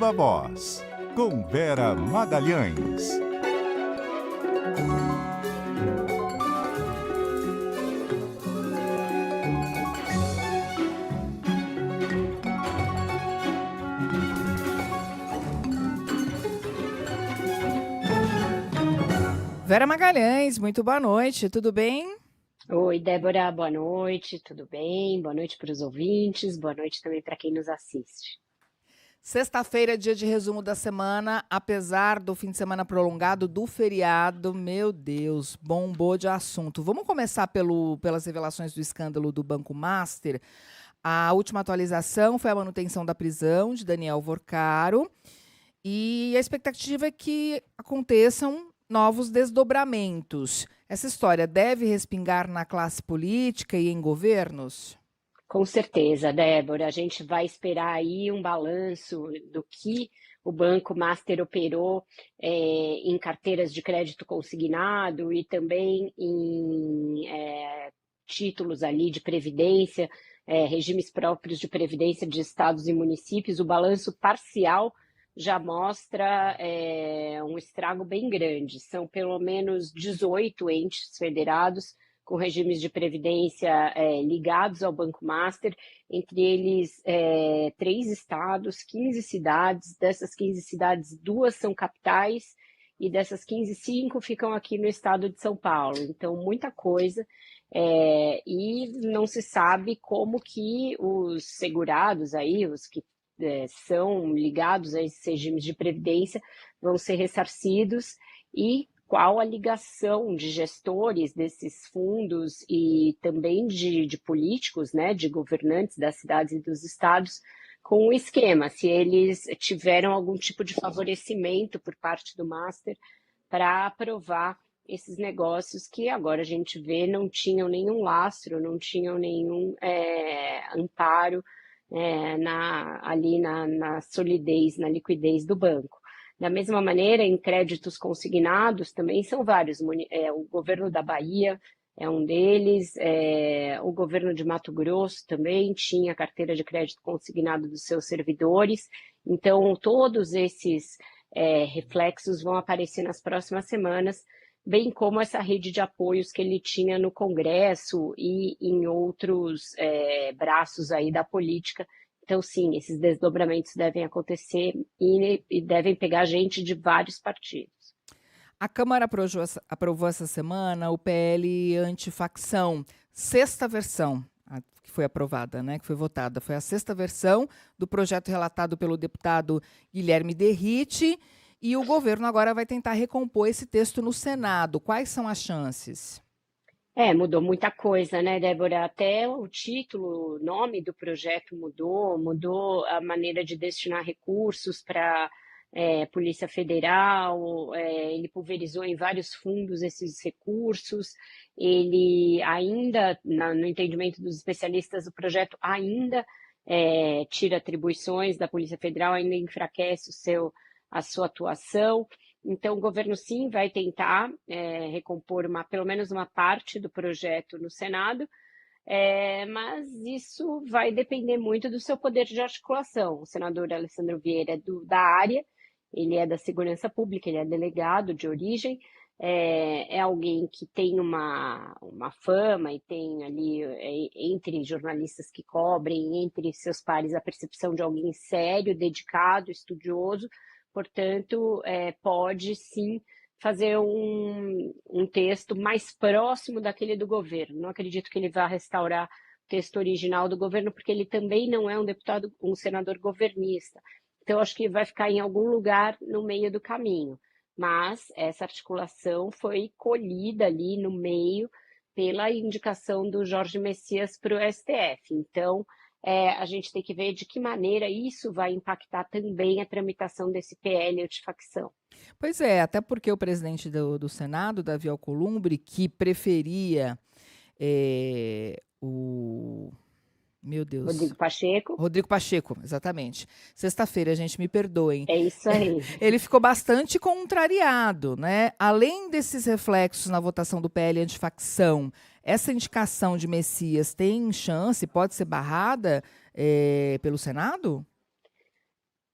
Viva Voz, com Vera Magalhães. Vera Magalhães, muito boa noite, tudo bem? Oi, Débora, boa noite, tudo bem? Boa noite para os ouvintes, boa noite também para quem nos assiste. Sexta-feira, dia de resumo da semana, apesar do fim de semana prolongado do feriado, meu Deus, bombou de assunto. Vamos começar pelas revelações do escândalo do Banco Master. A última atualização foi a manutenção da prisão de Daniel Vorcaro e a expectativa é que aconteçam novos desdobramentos. Essa história deve respingar na classe política e em governos? Com certeza, Débora. A gente vai esperar aí um balanço do que o Banco Master operou em carteiras de crédito consignado e também em títulos ali de previdência, regimes próprios de previdência de estados e municípios. O balanço parcial já mostra um estrago bem grande. São pelo menos 18 entes federados com regimes de previdência ligados ao Banco Master, entre eles 3 estados, 15 cidades. Dessas 15 cidades, 2 são capitais, e dessas 15, 5 ficam aqui no estado de São Paulo. Então, muita coisa. E não se sabe como que os segurados aí, os que são ligados a esses regimes de previdência, vão ser ressarcidos e qual a ligação de gestores desses fundos e também de políticos, né, de governantes das cidades e dos estados com o esquema, se eles tiveram algum tipo de favorecimento por parte do Master para aprovar esses negócios que agora a gente vê não tinham nenhum lastro, não tinham nenhum amparo ali na solidez, na liquidez do banco. Da mesma maneira, em créditos consignados também são vários. O governo da Bahia é um deles, o governo de Mato Grosso também tinha carteira de crédito consignado dos seus servidores. Então, todos esses reflexos vão aparecer nas próximas semanas, bem como essa rede de apoios que ele tinha no Congresso e em outros braços aí da política. Então, sim, esses desdobramentos devem acontecer e devem pegar gente de vários partidos. A Câmara aprovou essa semana o PL antifacção, sexta versão que foi aprovada, né, que foi votada. Foi a sexta versão do projeto relatado pelo deputado Guilherme Derrite, e o governo agora vai tentar recompor esse texto no Senado. Quais são as chances? Mudou muita coisa, né, Débora? Até o título, o nome do projeto mudou a maneira de destinar recursos para Polícia Federal, ele pulverizou em vários fundos esses recursos, ele ainda, no entendimento dos especialistas, o projeto ainda tira atribuições da Polícia Federal, ainda enfraquece a sua atuação. Então, o governo, sim, vai tentar recompor pelo menos uma parte do projeto no Senado, mas isso vai depender muito do seu poder de articulação. O senador Alessandro Vieira é da área, ele é da segurança pública, ele é delegado de origem, é alguém que tem uma fama e tem ali, entre jornalistas que cobrem, entre seus pares, a percepção de alguém sério, dedicado, estudioso. Portanto, pode sim fazer um texto mais próximo daquele do governo. Não acredito que ele vá restaurar o texto original do governo, porque ele também não é um senador governista. Então, acho que vai ficar em algum lugar no meio do caminho. Mas essa articulação foi colhida ali no meio pela indicação do Jorge Messias para o STF. Então, a gente tem que ver de que maneira isso vai impactar também a tramitação desse PL antifacção. Pois é, até porque o presidente do Senado, Davi Alcolumbre, que preferia Meu Deus. Rodrigo Pacheco, exatamente. Sexta-feira, gente, me perdoem. É isso aí. Ele ficou bastante contrariado, né? Além desses reflexos na votação do PL antifacção, essa indicação de Messias tem chance, pode ser barrada pelo Senado?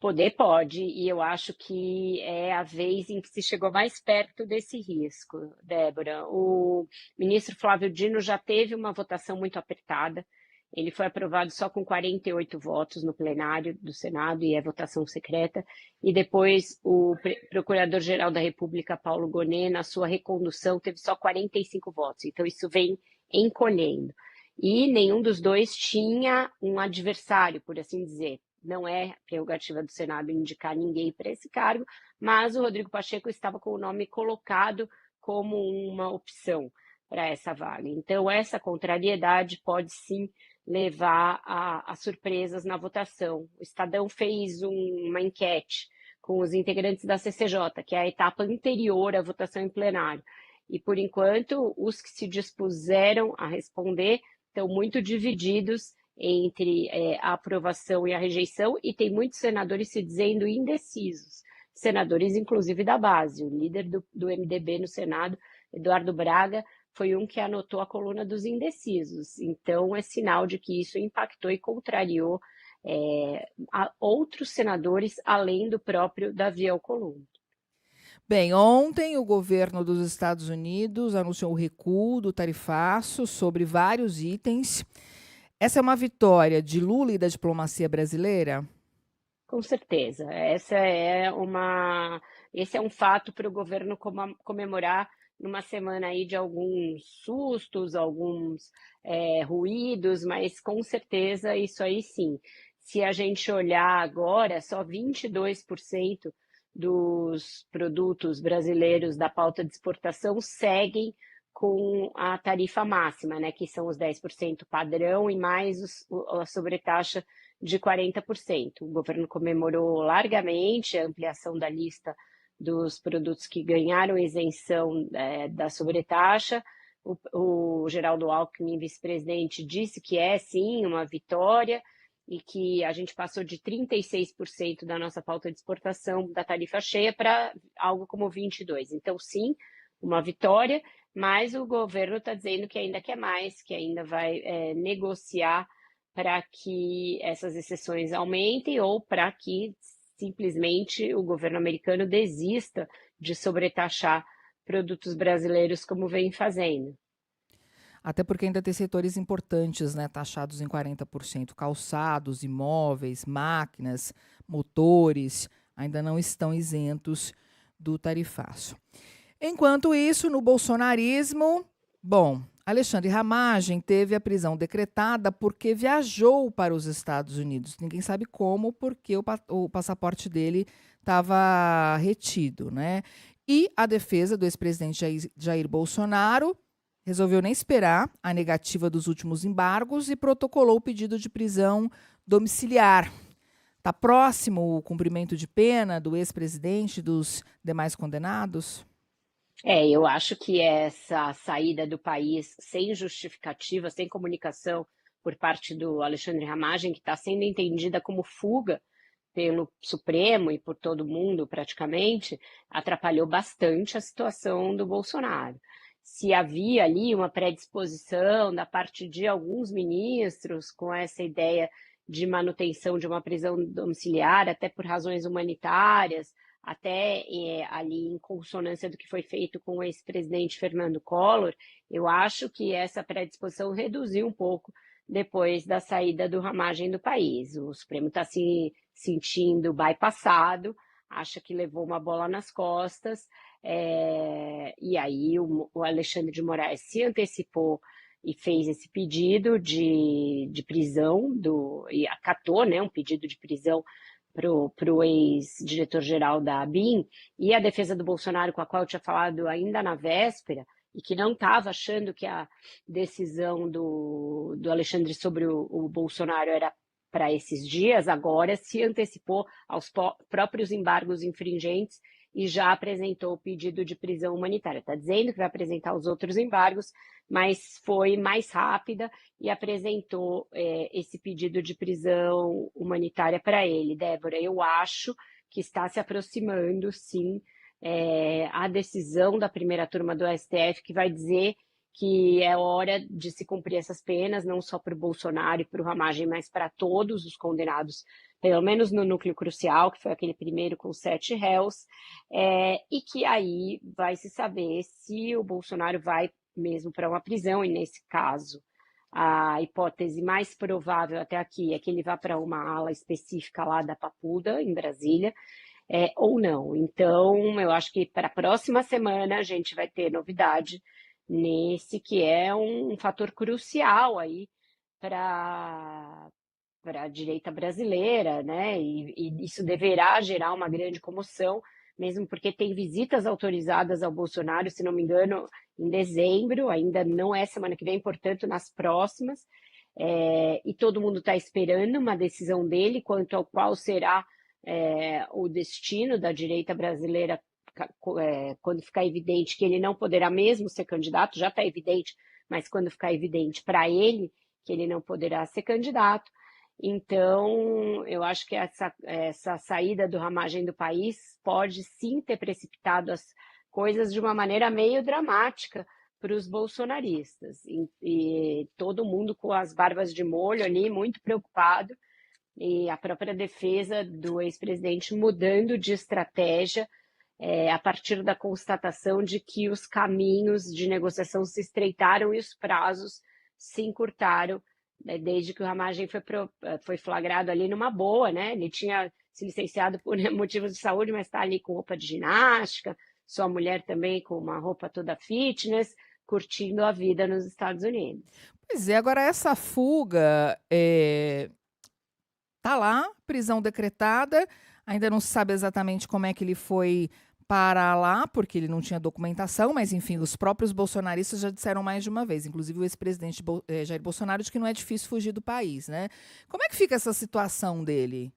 Poder pode, e eu acho que é a vez em que se chegou mais perto desse risco, Débora. O ministro Flávio Dino já teve uma votação muito apertada, ele foi aprovado só com 48 votos no plenário do Senado, e é votação secreta, e depois o Procurador-Geral da República, Paulo Gonet, na sua recondução, teve só 45 votos, então isso vem encolhendo. E nenhum dos dois tinha um adversário, por assim dizer. Não é prerrogativa do Senado indicar ninguém para esse cargo, mas o Rodrigo Pacheco estava com o nome colocado como uma opção para essa vaga. Então, essa contrariedade pode sim levar a surpresas na votação. O Estadão fez uma enquete com os integrantes da CCJ, que é a etapa anterior à votação em plenário. E, por enquanto, os que se dispuseram a responder estão muito divididos entre a aprovação e a rejeição, e tem muitos senadores se dizendo indecisos, senadores inclusive da base. O líder do MDB no Senado, Eduardo Braga, foi um que anotou a coluna dos indecisos. Então, é sinal de que isso impactou e contrariou a outros senadores, além do próprio Davi Alcolumbre. Bem, ontem o governo dos Estados Unidos anunciou o recuo do tarifaço sobre vários itens. Essa é uma vitória de Lula e da diplomacia brasileira? Com certeza. Esse é um fato para o governo comemorar numa semana aí de alguns sustos, alguns ruídos, mas com certeza isso aí sim. Se a gente olhar agora, só 22% dos produtos brasileiros da pauta de exportação seguem com a tarifa máxima, né, que são os 10% padrão e mais a sobretaxa de 40%. O governo comemorou largamente a ampliação da lista dos produtos que ganharam isenção da sobretaxa. O Geraldo Alckmin, vice-presidente, disse que é sim uma vitória e que a gente passou de 36% da nossa pauta de exportação da tarifa cheia para algo como 22%. Então, sim, uma vitória, mas o governo está dizendo que ainda quer mais, que ainda vai negociar para que essas exceções aumentem ou para que simplesmente o governo americano desista de sobretaxar produtos brasileiros como vem fazendo. Até porque ainda tem setores importantes, né, taxados em 40%. Calçados, imóveis, máquinas, motores, ainda não estão isentos do tarifaço. Enquanto isso, no bolsonarismo, bom, Alexandre Ramagem teve a prisão decretada porque viajou para os Estados Unidos. Ninguém sabe como, porque o passaporte dele estava retido, né? E a defesa do ex-presidente Jair Bolsonaro resolveu nem esperar a negativa dos últimos embargos e protocolou o pedido de prisão domiciliar. Está próximo o cumprimento de pena do ex-presidente e dos demais condenados? Eu acho que essa saída do país sem justificativa, sem comunicação por parte do Alexandre Ramagem, que está sendo entendida como fuga pelo Supremo e por todo mundo praticamente, atrapalhou bastante a situação do Bolsonaro. Se havia ali uma predisposição da parte de alguns ministros com essa ideia de manutenção de uma prisão domiciliar, até por razões humanitárias, até ali em consonância do que foi feito com o ex-presidente Fernando Collor, eu acho que essa predisposição reduziu um pouco depois da saída do Ramagem do país. O Supremo está se sentindo bypassado, acha que levou uma bola nas costas, e aí o Alexandre de Moraes se antecipou e fez esse pedido de prisão, e acatou, né, um pedido de prisão para o ex-diretor-geral da ABIN, e a defesa do Bolsonaro, com a qual eu tinha falado ainda na véspera, e que não estava achando que a decisão do Alexandre sobre o Bolsonaro era para esses dias, agora se antecipou aos próprios embargos infringentes e já apresentou o pedido de prisão humanitária. Está dizendo que vai apresentar os outros embargos, mas foi mais rápida e apresentou esse pedido de prisão humanitária para ele. Débora, eu acho que está se aproximando, sim, a decisão da primeira turma do STF, que vai dizer que é hora de se cumprir essas penas, não só para o Bolsonaro e para o Ramagem, mas para todos os condenados pelo menos no núcleo crucial, que foi aquele primeiro com 7 réus, e que aí vai se saber se o Bolsonaro vai mesmo para uma prisão, e nesse caso a hipótese mais provável até aqui é que ele vá para uma ala específica lá da Papuda, em Brasília, ou não. Então, eu acho que para a próxima semana a gente vai ter novidade nesse que é um fator crucial aí para a direita brasileira, né? E isso deverá gerar uma grande comoção, mesmo porque tem visitas autorizadas ao Bolsonaro, se não me engano, em dezembro, ainda não é semana que vem, portanto, nas próximas. E todo mundo está esperando uma decisão dele quanto ao qual será o destino da direita brasileira quando ficar evidente que ele não poderá mesmo ser candidato, já está evidente, mas quando ficar evidente para ele que ele não poderá ser candidato. Então, eu acho que essa saída do Ramagem do país pode sim ter precipitado as coisas de uma maneira meio dramática para os bolsonaristas. E todo mundo com as barbas de molho ali, muito preocupado, e a própria defesa do ex-presidente mudando de estratégia a partir da constatação de que os caminhos de negociação se estreitaram e os prazos se encurtaram, né, desde que o Ramagem foi flagrado ali numa boa, né? Ele tinha se licenciado por motivos de saúde, mas está ali com roupa de ginástica, sua mulher também com uma roupa toda fitness, curtindo a vida nos Estados Unidos. Pois é, agora essa fuga tá lá, prisão decretada, ainda não se sabe exatamente como é que ele foi parar lá, porque ele não tinha documentação, mas enfim, os próprios bolsonaristas já disseram mais de uma vez, inclusive o ex-presidente Jair Bolsonaro, de que não é difícil fugir do país, né? Como é que fica essa situação dele?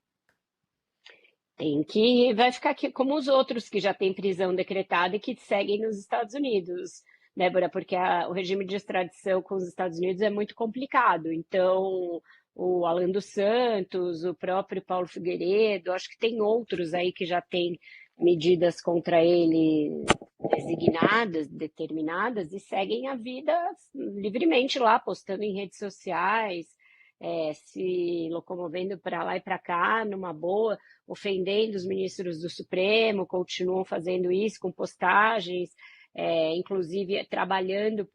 Vai ficar aqui como os outros que já têm prisão decretada e que seguem nos Estados Unidos, Débora, porque o regime de extradição com os Estados Unidos é muito complicado. Então, o Alan dos Santos, o próprio Paulo Figueiredo, acho que tem outros aí que já têm medidas contra ele designadas, determinadas, e seguem a vida livremente lá, postando em redes sociais, se locomovendo para lá e para cá, numa boa, ofendendo os ministros do Supremo, continuam fazendo isso com postagens, inclusive trabalhando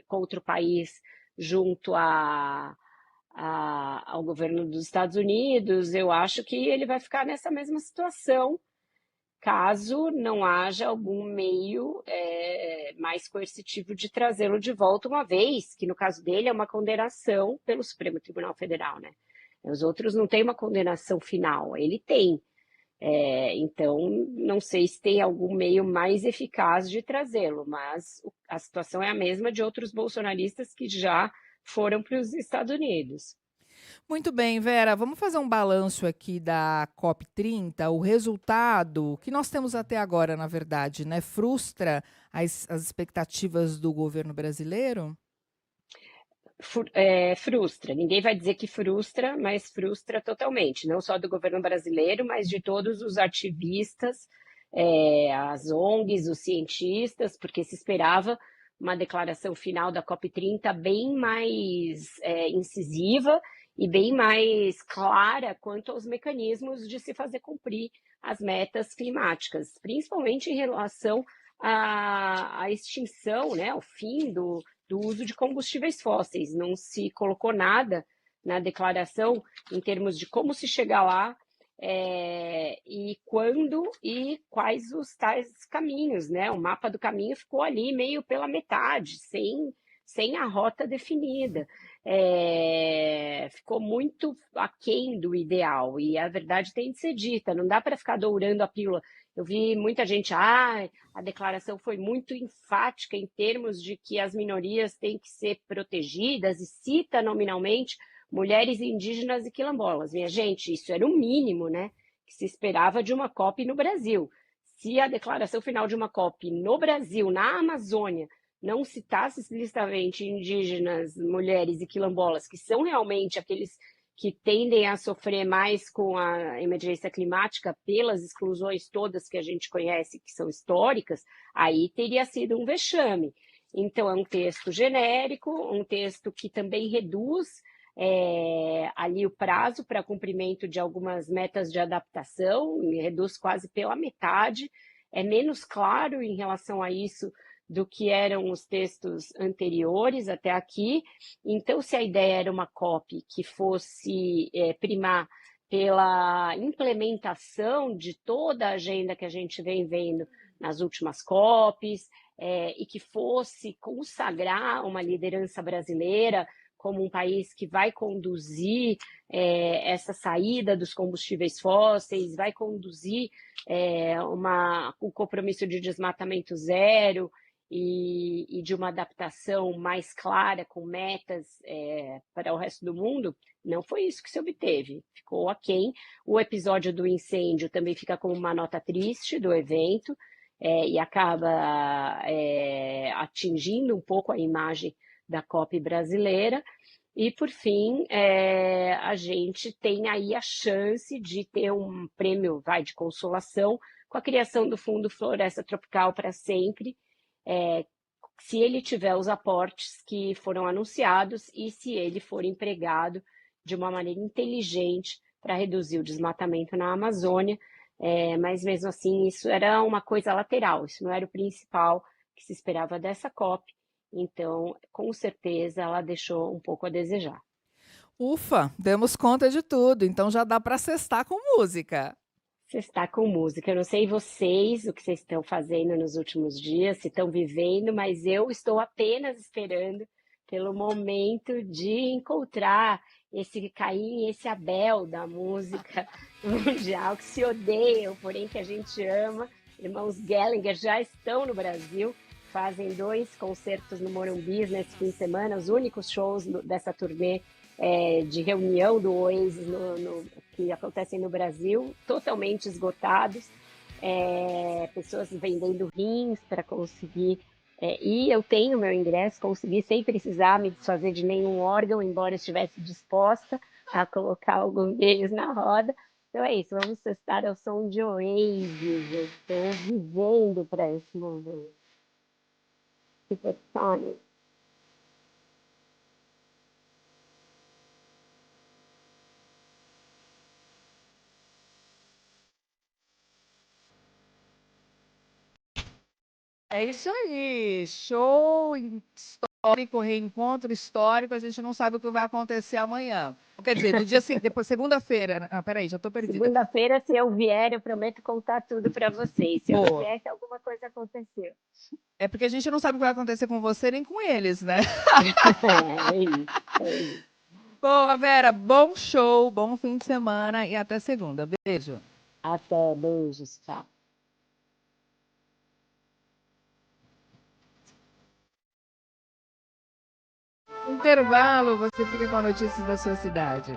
contra o país junto ao governo dos Estados Unidos. Eu acho que ele vai ficar nessa mesma situação, caso não haja algum meio mais coercitivo de trazê-lo de volta, uma vez que, no caso dele, é uma condenação pelo Supremo Tribunal Federal, né? Os outros não têm uma condenação final, ele tem. Então, não sei se tem algum meio mais eficaz de trazê-lo, mas a situação é a mesma de outros bolsonaristas que já foram para os Estados Unidos. Muito bem, Vera, vamos fazer um balanço aqui da COP30. O resultado que nós temos até agora, na verdade, né, frustra as expectativas do governo brasileiro? Frustra. Ninguém vai dizer que frustra, mas frustra totalmente, não só do governo brasileiro, mas de todos os ativistas, as ONGs, os cientistas, porque se esperava uma declaração final da COP30 bem mais incisiva e bem mais clara quanto aos mecanismos de se fazer cumprir as metas climáticas, principalmente em relação à extinção, né, ao fim do uso de combustíveis fósseis. Não se colocou nada na declaração em termos de como se chegar lá, e quando e quais os tais caminhos, né? O mapa do caminho ficou ali meio pela metade, sem a rota definida. Ficou muito aquém do ideal, e a verdade tem de ser dita, não dá para ficar dourando a pílula. Eu vi muita gente, a declaração foi muito enfática em termos de que as minorias têm que ser protegidas, e cita nominalmente mulheres indígenas e quilombolas. Minha gente, isso era o mínimo, né, que se esperava de uma COP no Brasil. Se a declaração final de uma COP no Brasil, na Amazônia, não citasse explicitamente indígenas, mulheres e quilombolas, que são realmente aqueles que tendem a sofrer mais com a emergência climática pelas exclusões todas que a gente conhece, que são históricas, aí teria sido um vexame. Então, é um texto genérico, um texto que também reduz ali o prazo para cumprimento de algumas metas de adaptação, reduz quase pela metade, é menos claro em relação a isso do que eram os textos anteriores até aqui. Então, se a ideia era uma COP que fosse primar pela implementação de toda a agenda que a gente vem vendo nas últimas COPs, e que fosse consagrar uma liderança brasileira como um país que vai conduzir essa saída dos combustíveis fósseis, vai conduzir o compromisso de desmatamento zero e de uma adaptação mais clara, com metas para o resto do mundo, não foi isso que se obteve, ficou aquém. O episódio do incêndio também fica como uma nota triste do evento, e acaba atingindo um pouco a imagem da COP brasileira. E, por fim, a gente tem aí a chance de ter um prêmio de consolação com a criação do Fundo Floresta Tropical para sempre, se ele tiver os aportes que foram anunciados e se ele for empregado de uma maneira inteligente para reduzir o desmatamento na Amazônia. Mas mesmo assim, isso era uma coisa lateral, isso não era o principal que se esperava dessa COP. Então, com certeza, ela deixou um pouco a desejar. Ufa, demos conta de tudo, então já dá para sextar com música. Sextar com música. Eu não sei vocês, o que vocês estão fazendo nos últimos dias, se estão vivendo, mas eu estou apenas esperando pelo momento de encontrar esse Caim e esse Abel da música mundial, que se odeiam, porém que a gente ama. Irmãos Gallagher já estão no Brasil, fazem 2 concertos no Morumbi nesse fim de semana, os únicos shows dessa turnê de reunião do Oasis que acontecem no Brasil, totalmente esgotados, pessoas vendendo rins para conseguir, e eu tenho meu ingresso, consegui sem precisar me desfazer de nenhum órgão, embora estivesse disposta a colocar alguns meios na roda. Então é isso, vamos testar ao som de Oasis, eu estou vivendo para esse momento. Supersonic. É isso aí, show histórico, reencontro histórico, a gente não sabe o que vai acontecer amanhã. Quer dizer, no dia seguinte, depois, segunda-feira. Peraí, já estou perdida. Segunda-feira, se eu vier, eu prometo contar tudo para vocês. Se eu não vier, que alguma coisa aconteceu. É porque a gente não sabe o que vai acontecer com você nem com eles, né? É isso. Boa, Vera, bom show, bom fim de semana e até segunda. Beijo. Até, beijos, tchau. Intervalo, você fica com a notícia da sua cidade.